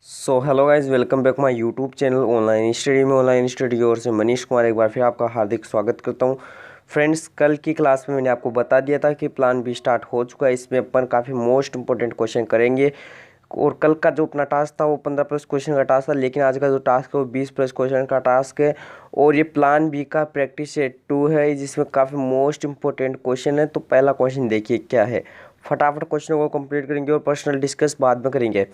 So hello guys, welcome back my YouTube channel online study में। Online study की ओर से मनीष कुमार एक बार फिर आपका हार्दिक स्वागत करता हूं। फ्रेंड्स, कल की क्लास में मैंने आपको बता दिया था कि प्लान बी स्टार्ट हो चुका है। इसमें अपन काफ़ी मोस्ट इंपॉर्टेंट क्वेश्चन करेंगे। और कल का जो अपना टास्क था वो 15 प्लस क्वेश्चन का टास्क था, लेकिन आज का जो टास्क है वो 20 प्लस क्वेश्चन का टास्क है। और ये प्लान बी का प्रैक्टिस सेट 2 है, जिसमें काफ़ी मोस्ट इंपॉर्टेंट क्वेश्चन है। तो पहला क्वेश्चन देखिए क्या है। फटाफट क्वेश्चन को कंप्लीट करेंगे और पर्सनल डिस्कस बाद में करेंगे।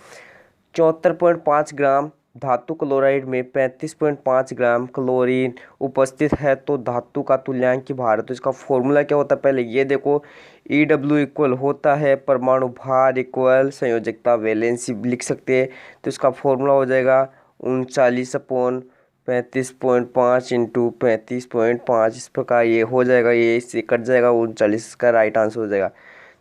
74.5 ग्राम धातु क्लोराइड में 35.5 ग्राम क्लोरीन उपस्थित है, तो धातु का तुल्यांक भार। तो इसका फॉर्मूला क्या होता है, पहले ये देखो। EW इक्वल होता है परमाणु भार इक्वल संयोजकता वैलेंसी लिख सकते हैं। तो इसका फॉर्मूला हो जाएगा 39/35.5 इंटू 35.5। इस प्रकार ये हो जाएगा, ये इससे कट जाएगा, 39 का राइट आंसर हो जाएगा।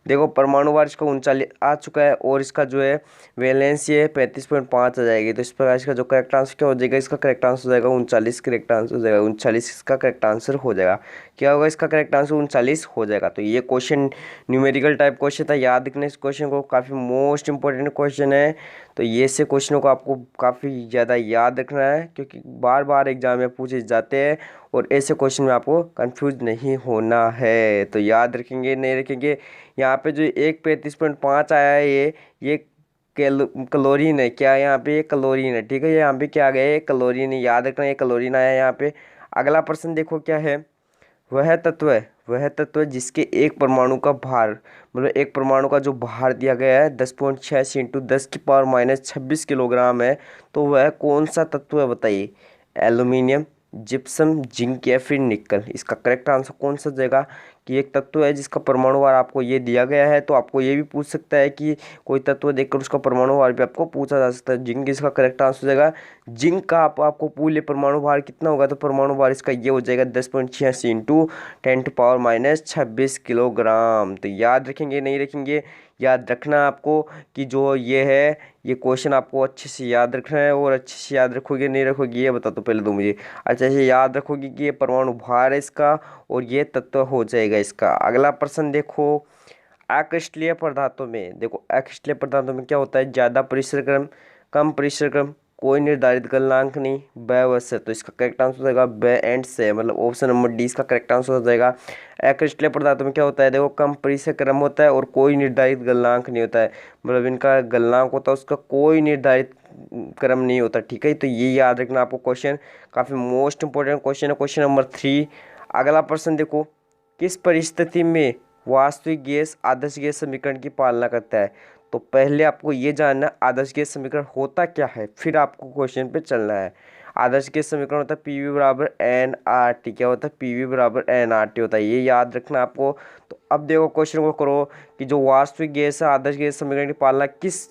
देखो, परमाणु भार इसका 39 आ चुका है और इसका जो है वैलेंसी है 35.5 आ जाएगी। तो इस प्रकार इसका जो करेक्ट आंसर क्या हो जाएगा, इसका करेक्ट आंसर हो जाएगा 39। करेक्ट आंसर हो जाएगा 39, इसका करेक्ट आंसर हो जाएगा। क्या होगा, इसका करेक्ट आंसर 39 हो जाएगा। तो ये क्वेश्चन न्यूमेरिकल टाइप क्वेश्चन था, याद रखना इस क्वेश्चन को, काफ़ी मोस्ट इंपॉर्टेंट क्वेश्चन है। तो ये से क्वेश्चनों को आपको काफ़ी ज़्यादा याद रखना है, क्योंकि बार बार एग्जाम में पूछे जाते हैं और ऐसे क्वेश्चन में आपको कंफ्यूज नहीं होना है। तो याद रखेंगे नहीं रखेंगे। यहाँ पे जो 1 35.5 आया है, ये क्लोरीन है। क्या है यहाँ पे, ये क्लोरीन है। ठीक है, यहाँ पे क्या आ गया, ये क्लोरीन है, याद रखना ये क्लोरीन आया है यहाँ पे। अगला प्रश्न देखो क्या है। वह तत्व है जिसके एक परमाणु का भार, मतलब एक परमाणु का जो भार दिया गया है 10.86 इंटू 10⁻26 किलोग्राम है। तो वह कौन सा तत्व है बताइए। एल्यूमिनियम, जिप्सम, जिंक या फिर निकल। इसका करेक्ट आंसर कौन सा जाएगा कि एक तत्व है जिसका परमाणु भार आपको ये दिया गया है। तो आपको ये भी पूछ सकता है कि कोई तत्व देखकर उसका परमाणु भार भी आपको पूछा जा सकता है। जिंक इसका करेक्ट आंसर हो जाएगा। जिंक का आपको पूरे परमाणु भार कितना होगा, तो परमाणु भार इसका ये हो जाएगा 10.86 इंटू 10⁻26 किलोग्राम। तो याद रखेंगे नहीं रखेंगे, याद रखना आपको कि जो ये है, ये क्वेश्चन आपको अच्छे से याद रखना है। और अच्छे से याद रखोगे नहीं रखोगे ये बता दो पहले तो मुझे। अच्छे से याद रखोगे कि ये परमाणु भार है इसका और ये तत्व हो जाएगा इसका। अगला प्रश्न देखो। अक्रिस्टलीय पदार्थों में देखो, अक्रिस्टलीय पदार्थों में क्या होता है, ज़्यादा परिश्रम, कम परिश्रम, कोई निर्धारित गलनांक नहीं, ब व से। तो इसका करेक्ट आंसर हो जाएगा ब एंड से, मतलब ऑप्शन नंबर डी इसका करेक्ट आंसर हो जाएगा। अक्रिस्टलीय पदार्थों में क्या होता है, देखो कम परिश्रम होता है और कोई निर्धारित गलनांक नहीं होता है, मतलब इनका गलनांक होता है उसका कोई निर्धारित क्रम नहीं होता। ठीक है, तो ये याद रखना आपको। क्वेश्चन काफ़ी मोस्ट इंपॉर्टेंट क्वेश्चन है, क्वेश्चन नंबर 3। अगला प्रश्न देखो। किस परिस्थिति में वास्तविक गैस आदर्श गैस समीकरण की पालना करता है। तो पहले आपको ये जानना आदर्श गैस समीकरण होता क्या है, फिर आपको क्वेश्चन पे चलना है। आदर्श गैस समीकरण होता है PV बराबर nRT। क्या होता है, PV बराबर nRT होता है, ये याद रखना आपको। तो अब देखो क्वेश्चन को करो कि जो वास्तविक गैस है आदर्श गैस समीकरण की पालना किस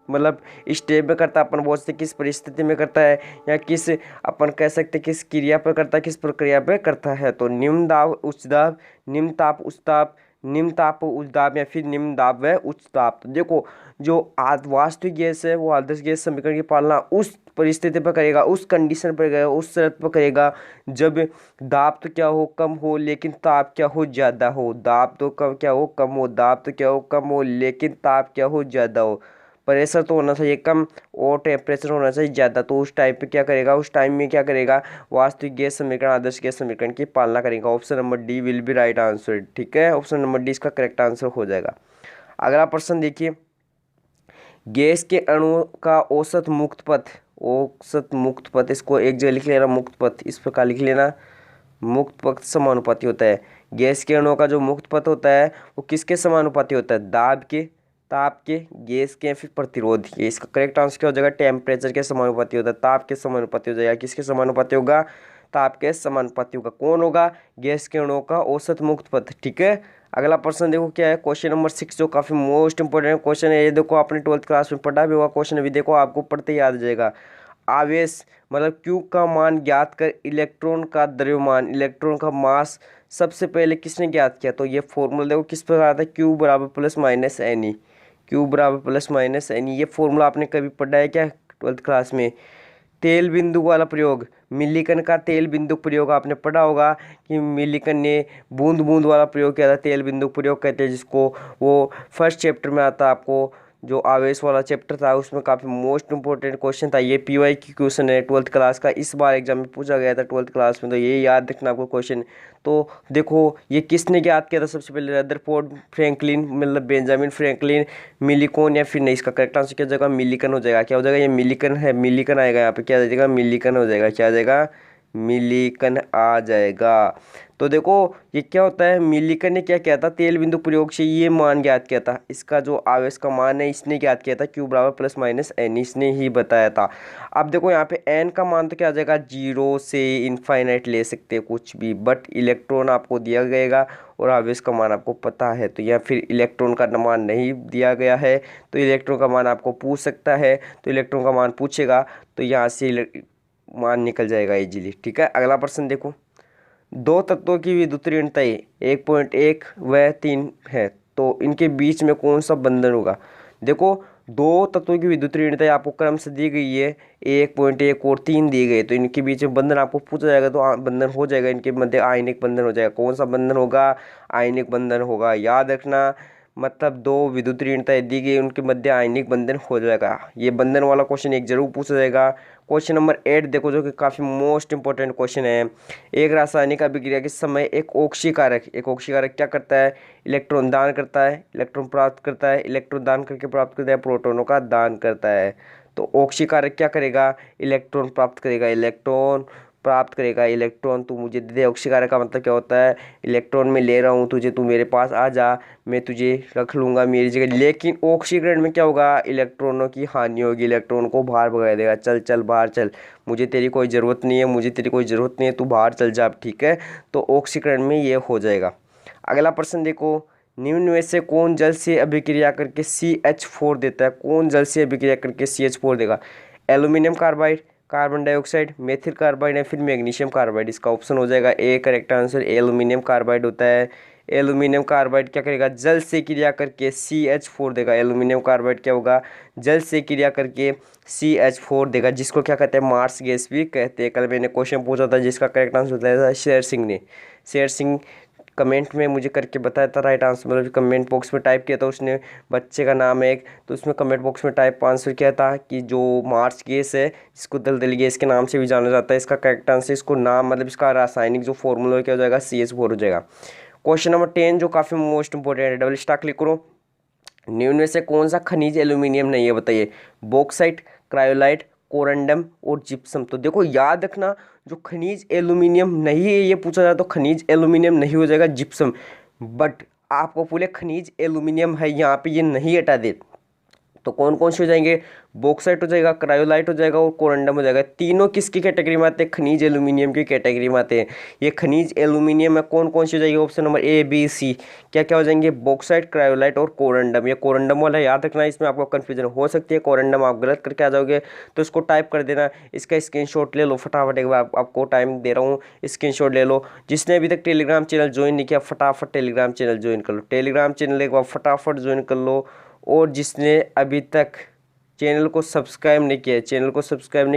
मतलब स्टेप में करता है, अपन बोल सकते किस परिस्थिति में करता है, या किस अपन कह सकते किस क्रिया पर करता है, किस प्रक्रिया पे करता है। तो निम्न दाब उच्च दाब, निम्न ताप उच्च ताप, निम्न ताप उच्च दाब या फिर निम्न दाब व उच्च ताप। तो देखो, जो वास्तविक गैस है वो आदर्श गैस समीकरण की पालना उस परिस्थिति पर करेगा, उस कंडीशन पर करेगा, उस शर्त पर करेगा जब दाब तो क्या हो, कम हो, लेकिन ताप क्या हो, ज़्यादा हो। दाब तो कम क्या हो, कम हो, दाब तो क्या हो, कम हो, लेकिन ताप क्या हो, ज़्यादा हो। प्रेशर तो होना चाहिए कम और टेम्परेचर होना चाहिए ज़्यादा। तो उस टाइप पे क्या करेगा, उस टाइम में क्या करेगा, वास्तविक गैस समीकरण आदर्श गैस समीकरण की पालना करेगा। Option number D will be right answer. ठीक है, ऑप्शन नंबर डी इसका करेक्ट आंसर हो जाएगा। अगला प्रश्न देखिए। गैस के अणुओं का औसत मुक्त पथ, इसको एक जगह लिख लेना, मुक्त पथ इस प्रकार लिख लेना। मुक्त पथ समानुपाती होता है। गैस के अणुओं का जो मुक्त पथ होता है वो किसके समानुपाती होता है, दाब के, ताप के, गैस के, फिर प्रतिरोध के। इसका करेक्ट आंसर क्या हो जाएगा, टेम्परेचर के समानुपाती होता है, ताप के समानुपाती हो जाएगा। किसके समानुपाती होगा, ताप के समानुपाती होगा। कौन होगा, गैस के अणुओं का औसत मुक्त पथ। ठीक है, अगला प्रश्न देखो क्या है, क्वेश्चन नंबर 6, जो काफी मोस्ट इंपोर्टेंट क्वेश्चन है। ये देखो आपने 12th क्लास में पढ़ा भी होगा क्वेश्चन, अभी देखो आपको पढ़ते याद आ जाएगा। आवेश मतलब Q का मान ज्ञात कर इलेक्ट्रॉन का द्रव्यमान, इलेक्ट्रॉन का मास सबसे पहले किसने ज्ञात किया। तो ये फॉर्मूला देखो किस प्रकार आता है, Q बराबर plus minus n e. Q बराबर प्लस माइनस एन ई, ये फॉर्मूला आपने कभी पढ़ा है क्या 12th क्लास में। तेल बिंदु वाला प्रयोग, मिलीकन का तेल बिंदु प्रयोग आपने पढ़ा होगा कि मिलीकन ने बूंद बूंद वाला प्रयोग किया था, तेल बिंदु प्रयोग कहते हैं जिसको, वो फर्स्ट चैप्टर में आता है आपको। जो आवेश वाला चैप्टर था उसमें काफ़ी मोस्ट इंपॉर्टेंट क्वेश्चन था। ये पीवाई की क्वेश्चन है 12th क्लास का, इस बार एग्जाम में पूछा गया था 12th क्लास में, तो ये याद रखना आपको क्वेश्चन। तो देखो ये किसने याद किया था सबसे पहले, रदरफोर्ड, फ्रैंकलिन, मतलब बेंजामिन फ्रैंकलिन, मिलिकन, या फिर नहीं, इसका करेक्ट आंसर क्या हो जाएगा, मिलिकन हो जाएगा। क्या हो जाएगा, ये मिलिकन है, मिलिकन आएगा यहाँ पे, क्या आ जाएगा, मिलिकन हो जाएगा। क्या आ जाएगा, मिलिकन आ जाएगा। तो देखो ये क्या होता है, मिलिकन ने क्या किया था, तेल बिंदु प्रयोग से ये मान ज्ञात किया था, इसका जो आवेश का मान है इसने ज्ञात किया था, Q बराबर प्लस माइनस एन, इसने ही बताया था। अब देखो यहाँ पे एन का मान तो क्या आ जाएगा, 0 से इनफाइनाइट ले सकते हैं कुछ भी, बट इलेक्ट्रॉन आपको दिया गएगा और आवेश का मान आपको पता है। तो या फिर इलेक्ट्रॉन का मान नहीं दिया गया है तो इलेक्ट्रॉन का मान आपको पूछ सकता है, तो इलेक्ट्रॉन का मान पूछेगा तो यहाँ से मान निकल जाएगा इजीली। ठीक है, अगला प्रश्न देखो, दो तत्वों की विद्युत ऋणताएं 1.1 व 3 है, तो इनके बीच में कौन सा बंधन होगा। देखो दो तत्वों की विद्युत ऋणताएं आपको क्रम से दी गई है, 1.1 और 3 दी गई, तो इनके बीच में बंधन आपको पूछा जाएगा तो बंधन हो जाएगा, इनके मध्य आयनिक बंधन हो जाएगा। कौन सा बंधन होगा, आयनिक बंधन होगा, याद रखना। मतलब दो विद्युत ऋणताएं दी गई, उनके मध्य आयनिक बंधन हो जाएगा। ये बंधन वाला क्वेश्चन एक जरूर पूछा जाएगा। क्वेश्चन नंबर 8 देखो, जो कि काफ़ी मोस्ट इंपॉर्टेंट क्वेश्चन है। एक रासायनिक अभिक्रिया के समय एक ऑक्सीकारक क्या करता है, इलेक्ट्रॉन दान करता है, इलेक्ट्रॉन प्राप्त करता है, इलेक्ट्रॉन दान करके प्राप्त करता है, प्रोटॉनों का दान करता है। तो ऑक्सीकारक क्या करेगा, इलेक्ट्रॉन प्राप्त करेगा, इलेक्ट्रॉन तू मुझे दे दे। ऑक्सीकारक का मतलब क्या होता है, इलेक्ट्रॉन में ले रहा हूँ तुझे, तू मेरे पास आ जा, मैं तुझे रख लूँगा मेरी जगह। लेकिन ऑक्सीकरण में क्या होगा, इलेक्ट्रॉनों की हानि होगी, इलेक्ट्रॉन को बाहर भगा देगा, चल चल बाहर चल, मुझे तेरी कोई ज़रूरत नहीं है, तू बाहर चल जा। ठीक है, तो ऑक्सीकरण में ये हो जाएगा। अगला प्रश्न देखो, निम्न में से कौन जल से अभिक्रिया करके CH4 देता है, कौन जल से अभिक्रिया करके CH4 देगा, aluminium carbide, carbon dioxide, methyl carbide या फिर मैग्नीशियम कार्बाइड। इसका ऑप्शन हो जाएगा A correct answer, aluminium carbide होता है। एल्यूमिनियम कार्बाइड क्या करेगा, जल से क्रिया करके CH4 देगा। एल्यूमिनियम कार्बाइड क्या होगा, जल से क्रिया करके CH4 देगा, जिसको क्या कहते हैं, मार्स गैस भी कहते हैं। कल मैंने क्वेश्चन पूछा था जिसका करेक्ट आंसर बताया था शेर सिंह ने। शेर सिंह कमेंट में मुझे करके बताया था राइट आंसर, मतलब कमेंट बॉक्स में टाइप किया था उसने, बच्चे का नाम है एक, तो उसमें कमेंट बॉक्स में टाइप आंसर किया था कि जो मार्स गैस है, जिसको दलदली गैस के नाम से भी जाना जाता है, इसका करेक्ट आंसर, इसको नाम मतलब इसका रासायनिक जो फॉर्मूला क्या हो जाएगा, CH4 हो जाएगा। क्वेश्चन नंबर 10 जो काफ़ी मोस्ट इंपॉर्टेंट है, डबल स्टार क्लिक करो। निम्न में से कौन सा खनिज एल्यूमिनियम नहीं है, बताइए, बॉक्साइट, क्रायोलाइट, कोरंडम और जिप्सम। तो देखो याद रखना, जो खनिज एल्यूमिनियम नहीं है ये पूछा जाए तो खनिज एल्यूमिनियम नहीं हो जाएगा, जिप्सम। बट आपको पूरे खनिज एल्यूमिनियम है यहाँ पे, ये नहीं हटा दे, तो कौन कौन से हो जाएंगे, बॉक्साइट हो जाएगा, क्रायोलाइट हो जाएगा और कोरंडम हो जाएगा। तीनों किसकी कैटेगरी में आते हैं, खनिज एल्यूमिनियम की कैटेगरी में आते हैं। ये खनिज एल्यूमिनियम में कौन कौन से हो जाएंगे, option number A B C, क्या क्या हो जाएंगे, बॉक्साइट, क्रायोलाइट और कोरंडम। ये कोरंडम वाला याद रखना, इसमें आपको कन्फ्यूजन हो सकती है, कोरंडम आप गलत करके आ जाओगे तो इसको टाइप कर देना, इसका स्क्रीनशॉट ले लो फटाफट, एक बार आपको टाइम दे रहा हूँ, स्क्रीनशॉट ले लो। जिसने अभी तक टेलीग्राम चैनल ज्वाइन नहीं किया फटाफट टेलीग्राम चैनल ज्वाइन कर लो, टेलीग्राम चैनल एक बार फटाफट ज्वाइन कर लो। और जिसने अभी तक चैनल को सब्सक्राइब नहीं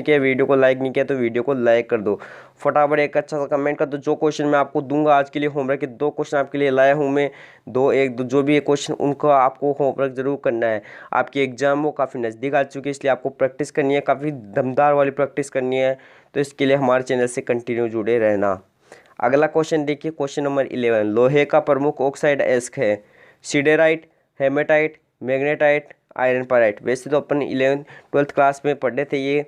किया, वीडियो को लाइक नहीं किया, तो वीडियो को लाइक कर दो फटाफट, एक अच्छा सा कमेंट कर दो। जो क्वेश्चन मैं आपको दूंगा आज के लिए होमवर्क के 2 क्वेश्चन आपके लिए लाया हूं मैं, जो भी क्वेश्चन उनको आपको होमवर्क जरूर करना है। आपकी एग्जाम वो काफ़ी नज़दीक आ चुकी है, इसलिए आपको प्रैक्टिस करनी है, काफ़ी दमदार वाली प्रैक्टिस करनी है, तो इसके लिए हमारे चैनल से कंटिन्यू जुड़े रहना। अगला क्वेश्चन देखिए, क्वेश्चन नंबर 11, लोहे का प्रमुख ऑक्साइड एस्क है, siderite, haematite, magnetite, iron pyrite. वैसे तो अपन 11th-12th क्लास में पढ़े थे ये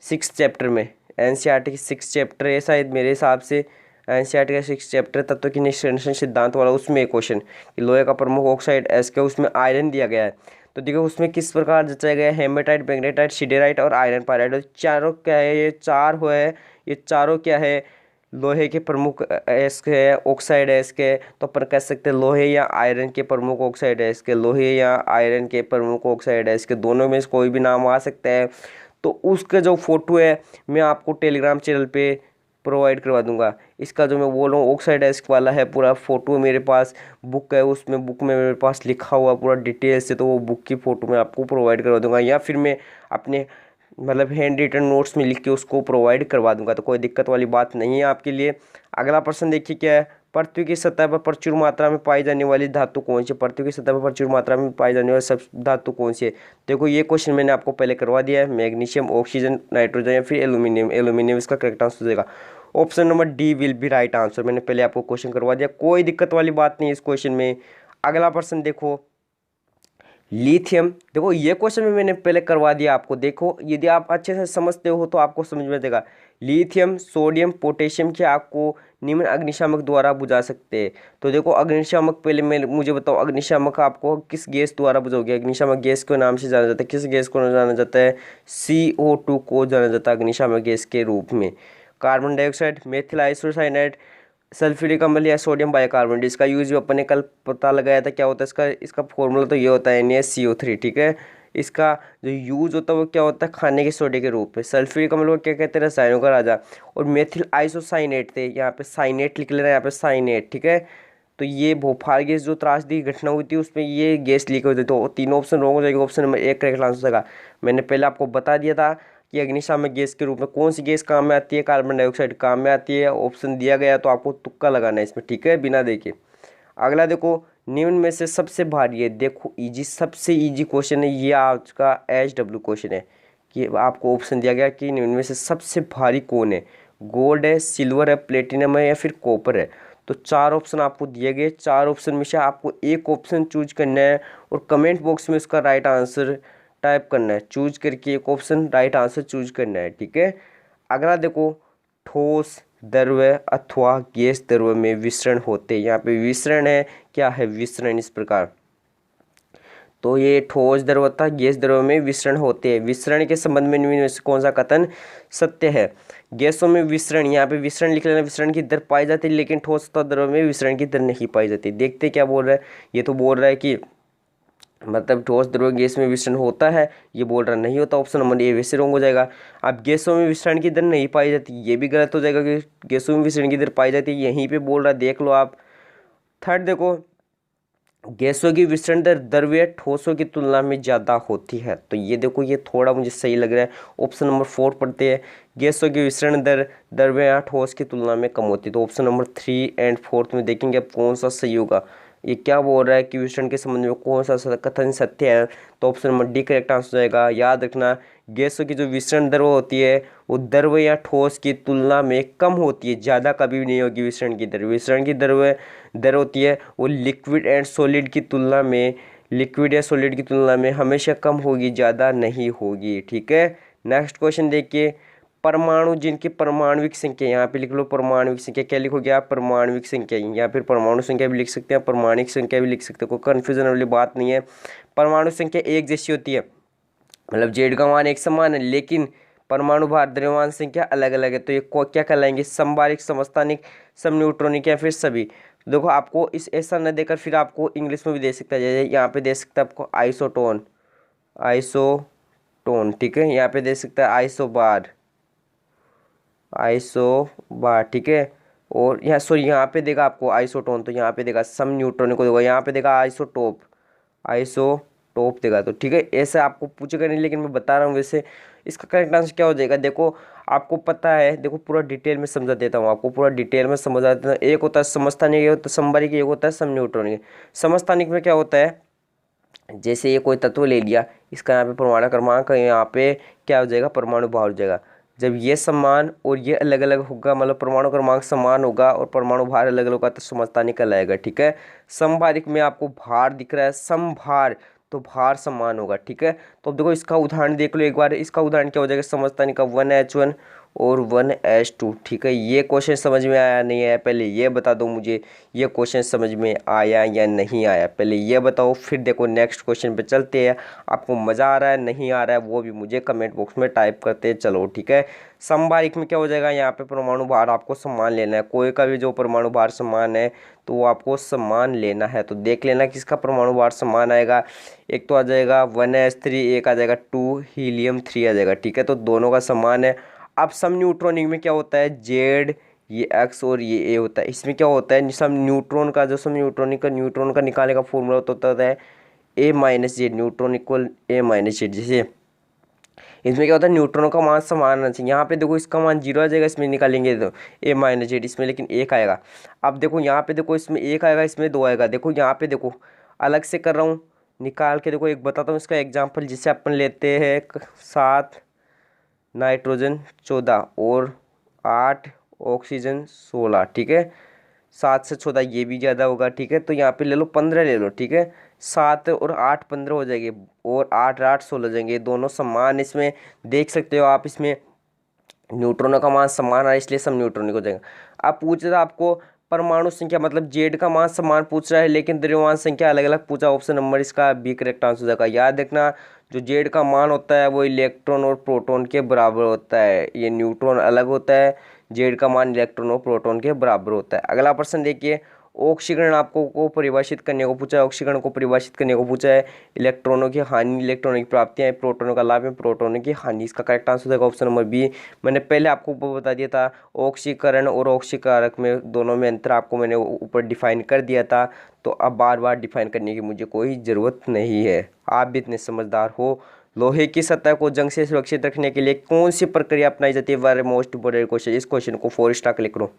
6 चैप्टर में, NCERT की 6 चैप्टर है शायद मेरे हिसाब से, NCERT का 6 चैप्टर तत्व की निष्कर्षण सिद्धांत वाला, उसमें एक क्वेश्चन कि लोहे का प्रमुख ऑक्साइड एस्क है, उसमें आयरन दिया गया है। तो देखो उसमें किस प्रकार जचाया गया है, हेमेटाइट, मैग्नेटाइट, सिडेराइट और आयरन पाइराइट। चारों क्या है, ये चार हुआ है, ये चारों क्या है, लोहे के प्रमुख एस्क है, ऑक्साइड एस्क है। तो अपन कह सकते हैं लोहे या आयरन के प्रमुख ऑक्साइड एस्क है, लोहे या आयरन के प्रमुख ऑक्साइड एस्क है, दोनों में से कोई भी नाम आ सकता है। तो उसका जो फोटो है मैं आपको टेलीग्राम चैनल पे प्रोवाइड करवा दूंगा। इसका जो मैं बोल रहा हूँ ऑक्साइड एस्क वाला है, पूरा फोटो मेरे पास बुक है, उसमें बुक में मेरे पास लिखा हुआ पूरा डिटेल से, तो वो बुक की फ़ोटो मैं आपको प्रोवाइड करवा दूंगा, या फिर मैं अपने मतलब हैंड रिटन नोट्स में लिख के उसको प्रोवाइड करवा दूंगा, तो कोई दिक्कत वाली बात नहीं है आपके लिए। अगला प्रश्न देखिए क्या है, पृथ्वी की सतह पर प्रचुर मात्रा में पाई जाने वाली धातु कौन सी है? पृथ्वी की सतह पर प्रचुर मात्रा में पाई जाने वाली सब धातु कौन सी है? देखो ये क्वेश्चन मैंने आपको पहले करवा दिया है, मैग्नीशियम, ऑक्सीजन, नाइट्रोजन या फिर एल्यूमिनियम। एल्यूमिनियम इसका करेक्ट आंसर हो जाएगा। Option number D will be right answer. मैंने पहले आपको क्वेश्चन करवा दिया, कोई दिक्कत वाली बात नहीं है इस क्वेश्चन में। अगला प्रश्न देखो, लिथियम। देखो ये क्वेश्चन भी मैंने पहले करवा दिया आपको। देखो यदि आप अच्छे से समझते हो तो आपको समझ में आएगा। लिथियम, सोडियम, पोटेशियम की आग को निम्न अग्निशामक द्वारा बुझा सकते हैं। तो देखो अग्निशामक, पहले मैं मुझे बताओ अग्निशामक आपको किस गैस द्वारा बुझाओगे? अग्निशामक गैस के नाम से जाना जाता है। किस गैस को जाना जाता है? CO2 को जाना जाता है अग्निशामक गैस के रूप में। Carbon dioxide, methyl isocyanide, sulphuric अम्ल या सोडियम बाइकार्बोनेट, इसका यूज भी अपन ने कल पता लगाया था क्या होता है इसका। इसका फॉर्मूला तो ये होता है NaCO3, ठीक है। इसका जो यूज होता है वो क्या होता है? खाने के सोडे के रूप में। सल्फ्यूरिक अम्ल को क्या कहते हैं? रसायनों का राजा। और मेथिल आइसोसाइनेट थे, यहाँ पे साइनेट लिख लेना, यहाँ पे साइनेट, ठीक है। तो ये भोपाल गैस जो त्रासदी घटना हुई थी उसमें ये गैस लीक हुई थी। तो तीनों ऑप्शन रॉन्ग हो जाएगा, ऑप्शन नंबर 1 करेक्ट आंसर होगा। मैंने पहले आपको बता दिया था कि अग्निशामक गैस के रूप में कौन सी गैस काम में आती है? कार्बन डाइऑक्साइड काम में आती है। ऑप्शन दिया गया तो आपको तुक्का लगाना है इसमें, ठीक है, बिना देखे। अगला देखो, निम्न में से सबसे भारी है। देखो इजी, सबसे इजी क्वेश्चन है ये आज का HW क्वेश्चन है कि आपको ऑप्शन दिया गया कि निम्न में से सबसे भारी कौन है? गोल्ड है, सिल्वर है, प्लेटिनम है या फिर कॉपर है? तो 4 ऑप्शन आपको दिए गए। 4 ऑप्शन में से आपको एक ऑप्शन चूज करना है और कमेंट बॉक्स में उसका राइट आंसर टाइप करना है। चूज करके एक ऑप्शन राइट आंसर चूज करना है, ठीक है। अगला देखो, ठोस, द्रव्य अथवा गैस द्रव्य में विसरण होते हैं। यहाँ पे विसरण है, क्या है विसरण? इस प्रकार, तो ये ठोस द्रव्य तथा गैस द्रव्य में विसरण होते हैं। विसरण के संबंध में निम्न में से कौन सा कथन सत्य है? गैसों में विसरण, यहाँ पे विसरण लिख लेना, विसरण की दर पाई जाती है, लेकिन ठोस तथा द्रव्य में विसरण की दर नहीं पाई जाती। देखते क्या बोल रहा है, ये तो बोल रहा है कि मतलब ठोस द्रव्य गैस में विसरण होता है, ये बोल रहा नहीं होता। ऑप्शन नंबर ए वैसे रॉन्ग हो जाएगा। अब गैसों में विसरण की दर नहीं पाई जाती, ये भी गलत हो जाएगा कि गैसों में विसरण की दर पाई जाती है, यहीं पे बोल रहा है, देख लो आप। थर्ड देखो, गैसों की विसरण दर द्रव्य ठोसों की तुलना में ज़्यादा होती है। तो ये देखो ये थोड़ा मुझे सही लग रहा है। ऑप्शन नंबर 4 पढ़ते हैं, गैसों की विसरण दर द्रव्य या ठोस की तुलना में कम होती है। तो ऑप्शन नंबर 3 एंड 4 में देखेंगे अब कौन सा सही होगा। ये क्या बोल रहा है कि विसरण के संबंध में कौन सा कथन सत्य है? तो option number D correct answer हो जाएगा। याद रखना, गैसों की जो विसरण दर होती है वो द्रव्य या ठोस की तुलना में कम होती है, ज़्यादा कभी भी नहीं होगी विसरण की दर। विसरण की दर होती है वो लिक्विड एंड सॉलिड की तुलना में, लिक्विड या सॉलिड की तुलना में हमेशा कम होगी, ज़्यादा नहीं होगी, ठीक है। नेक्स्ट क्वेश्चन देखिए, परमाणु जिनकी परमाणविक संख्या, यहाँ पे लिख लो परमाणविक संख्या, क्या लिखोगे आप? परमाणविक संख्या, या फिर परमाणु संख्या भी लिख सकते हैं, परमाणिक संख्या भी लिख सकते हो, कोई कन्फ्यूजन वाली बात नहीं है। परमाणु संख्या एक जैसी होती है, मतलब जेड का मान एक समान है, लेकिन परमाणु भार द्रव्यमान संख्या अलग अलग है। तो ये क्या कहलाएंगे? समबारिक, समस्थानिक, समन्यूट्रॉनिक या फिर सभी। देखो आपको इस ऐसा न देकर फिर आपको इंग्लिश में भी दे सकता है, जैसे यहाँ पे दे सकता है आपको आइसोटोन, आइसोटोन, ठीक है। यहाँ पे दे सकता है आइसोबार, आइसोबार, ठीक है। और यहाँ सॉरी यहाँ पे देगा आपको आइसोटोन, तो यहाँ पे देगा सम न्यूट्रॉनिक को देगा, यहाँ पे देगा आइसोटोप, आइसोटोप देगा। तो ठीक है, ऐसे आपको पूछेगा नहीं, लेकिन मैं बता रहा हूँ वैसे। इसका करेक्ट आंसर क्या हो जाएगा? देखो आपको पता है, देखो पूरा डिटेल में समझा देता हूँ आपको, पूरा डिटेल में समझा देता हूँ। एक होता है समस्थानिक, एक होता है समबारिक, एक होता है सम न्यूट्रॉनिक। समस्थानिक में क्या होता है, जैसे ये कोई तत्व ले लिया, इसका यहाँ पे परमाणु क्रमांक, यहाँ पे क्या हो जाएगा? परमाणु भार हो जाएगा। जब ये समान और ये अलग अलग होगा, मतलब परमाणु क्रमांक समान होगा और परमाणु भार अलग अलग होगा, तो समस्थानिक कहलाएगा, ठीक है। समभारिक में आपको भार दिख रहा है, समभार, तो भार समान होगा, ठीक है। तो अब देखो इसका उदाहरण देख लो एक बार। इसका उदाहरण क्या हो जाएगा? समस्थानिक का 1H1 और 1H2, ठीक है। ये क्वेश्चन समझ में आया नहीं आया? पहले ये बता दो मुझे, ये क्वेश्चन समझ में आया या नहीं आया? पहले ये बताओ, फिर देखो नेक्स्ट क्वेश्चन पे चलते हैं। आपको मज़ा आ रहा है नहीं आ रहा है वो भी मुझे कमेंट बॉक्स में टाइप करते चलो, ठीक है। समबारिक में क्या हो जाएगा? यहाँ पे परमाणु भार आपको समान लेना है, कोई का भी जो परमाणु भार समान है तो वो आपको समान लेना है। तो देख लेना किसका परमाणु भार समान आएगा। एक तो आ जाएगा 1H3, एक आ जाएगा 2 हीलियम 3 आ जाएगा, ठीक है। तो दोनों का समान है। अब सम न्यूट्रॉनिक में क्या होता है? जेड, ये एक्स और ये ए होता है। इसमें क्या होता है? सम न्यूट्रॉन का, जो सम न्यूट्रॉन का निकालने का फॉर्मूला होता है ए माइनस जेड, न्यूट्रॉन इक्वल ए माइनस जेड। जैसे इसमें क्या होता है, न्यूट्रॉनों का मान समान आना चाहिए। यहाँ पे देखो इसका मान 0 आ जाएगा, इसमें निकालेंगे तो a माइनस जेड, इसमें लेकिन 1 आएगा। अब देखो यहाँ पे देखो इसमें 1 आएगा, इसमें 2 आएगा। देखो यहाँ पे देखो अलग से कर रहा हूँ, निकाल के देखो एक बताता हूँ इसका एग्जाम्पल, जिससे अपन लेते हैं 7 नाइट्रोजन 14 और 8 ऑक्सीजन 16, ठीक है। 7 से 14 ये भी ज़्यादा होगा, ठीक है। तो यहाँ पे ले लो 15 ले लो, ठीक है। 7 और 8 15 हो जाएंगे, और 8 8 16 हो जाएंगे, दोनों समान। इसमें देख सकते हो आप, इसमें न्यूट्रॉनों का मान समान है, इसलिए सब न्यूट्रॉनिक हो जाएगा। अब पूछ रहा आपको परमाणु संख्या, मतलब जेड का मान समान पूछ रहा है, लेकिन द्रव्यमान संख्या अलग अलग पूछा। ऑप्शन नंबर इसका बी करेक्ट आंसर हो जाएगा। याद रखना, जो जेड का मान होता है वो इलेक्ट्रॉन और प्रोटॉन के बराबर होता है, ये न्यूट्रॉन अलग होता है, जेड का मान इलेक्ट्रॉन और प्रोटॉन के बराबर होता है। अगला प्रश्न देखिए, ऑक्सीकरण आपको को परिभाषित करने को पूछा है। ऑक्सीकरण को परिभाषित करने को पूछा है। इलेक्ट्रॉनों की हानि, इलेक्ट्रॉनों की प्राप्तियां, प्रोटोनों का लाभ है, प्रोटोनों की हानि। इसका करेक्ट आंसर हो जाएगा ऑप्शन नंबर बी। मैंने पहले आपको ऊपर बता दिया था, ऑक्सीकरण और ऑक्सीकारक में दोनों में अंतर आपको मैंने ऊपर डिफाइन कर दिया था, तो अब बार बार डिफाइन करने की मुझे कोई ज़रूरत नहीं है। आप भी इतने समझदार हो। लोहे की सतह को जंग से सुरक्षित रखने के लिए कौन सी प्रक्रिया अपनाई जाती है? Very most important question. इस क्वेश्चन को 4 स्टार क्लिक करो।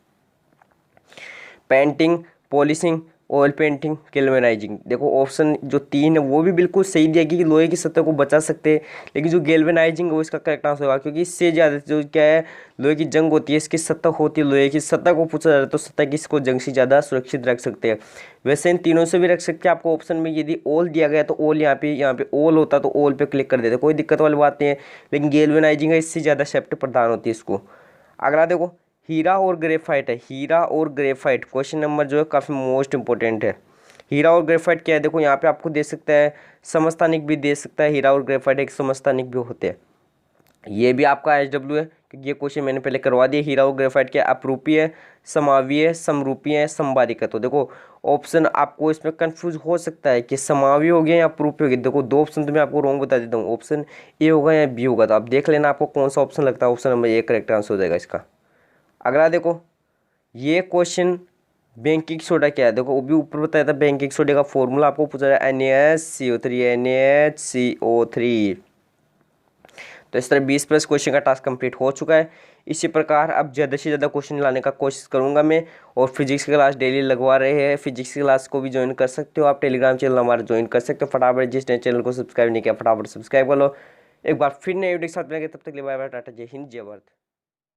Painting, polishing, oil painting, galvanising. देखो ऑप्शन जो 3 है वो भी बिल्कुल सही दिया कि लोहे की सतह को बचा सकते हैं, लेकिन जो गैल्वेनाइजिंग है वो इसका करेक्ट आंसर होगा, क्योंकि इससे ज़्यादा जो क्या है, लोहे की जंग होती है, इसकी सतह होती है, लोहे की सतह को पूछा जाता है तो सतह की इसको जंग से ज़्यादा सुरक्षित रख सकते हैं। वैसे इन तीनों से भी रख सकते हैं। आपको ऑप्शन में यदि ऑल दिया गया तो ऑल यहाँ पे ऑल होता तो ऑल पे क्लिक कर देते, कोई दिक्कत वाली बात नहीं है, लेकिन गैल्वेनाइजिंग है, इससे ज़्यादा सेफ्टी प्रदान होती है इसको। अगला देखो, हीरा और ग्रेफाइट है। हीरा और ग्रेफाइट क्वेश्चन नंबर जो है काफ़ी मोस्ट इंपॉर्टेंट है। हीरा और ग्रेफाइट क्या है? देखो यहाँ पे आपको दे सकता है, समस्थानिक भी दे सकता है। हीरा और ग्रेफाइट एक समस्थानिक भी होते हैं। ये भी आपका HW है, क्योंकि ये क्वेश्चन मैंने पहले करवा दिया। हीरा और ग्रेफाइट क्या? अपरूपी है, समावी है, समरूपी है, समबारिक है। तो देखो ऑप्शन आपको इसमें कंफ्यूज हो सकता है कि समावी हो गया या अपरूपी हो गया। देखो 2 ऑप्शन तो मैं आपको रॉन्ग बता देता हूँ, ऑप्शन ए होगा या बी होगा। तो आप देख लेना आपको कौन सा ऑप्शन लगता है। Option number A correct answer हो जाएगा इसका। अगला देखो, ये क्वेश्चन बेकिंग सोडा क्या है? देखो वो भी ऊपर बताया था, बेकिंग सोडा का फॉर्मूला आपको पूछा है NaCO3, NaCO3। तो इस तरह 20 प्लस क्वेश्चन का टास्क कंप्लीट हो चुका है। इसी प्रकार अब ज़्यादा से ज़्यादा क्वेश्चन लाने का कोशिश करूंगा मैं। और फिजिक्स की क्लास डेली लगवा रहे हैं, फिजिक्स की क्लास को भी ज्वाइन कर सकते हो आप। टेलीग्राम चैनल हमारा ज्वाइन कर सकते हो। फटाफट जिसने चैनल को सब्सक्राइब नहीं किया फटाफट सब्सक्राइब कर लो। एक बार फिर नए वीडियो के साथ मिलेंगे, तब तक के लिए बाय बाय, टाटा, जय हिंद, जय भारत।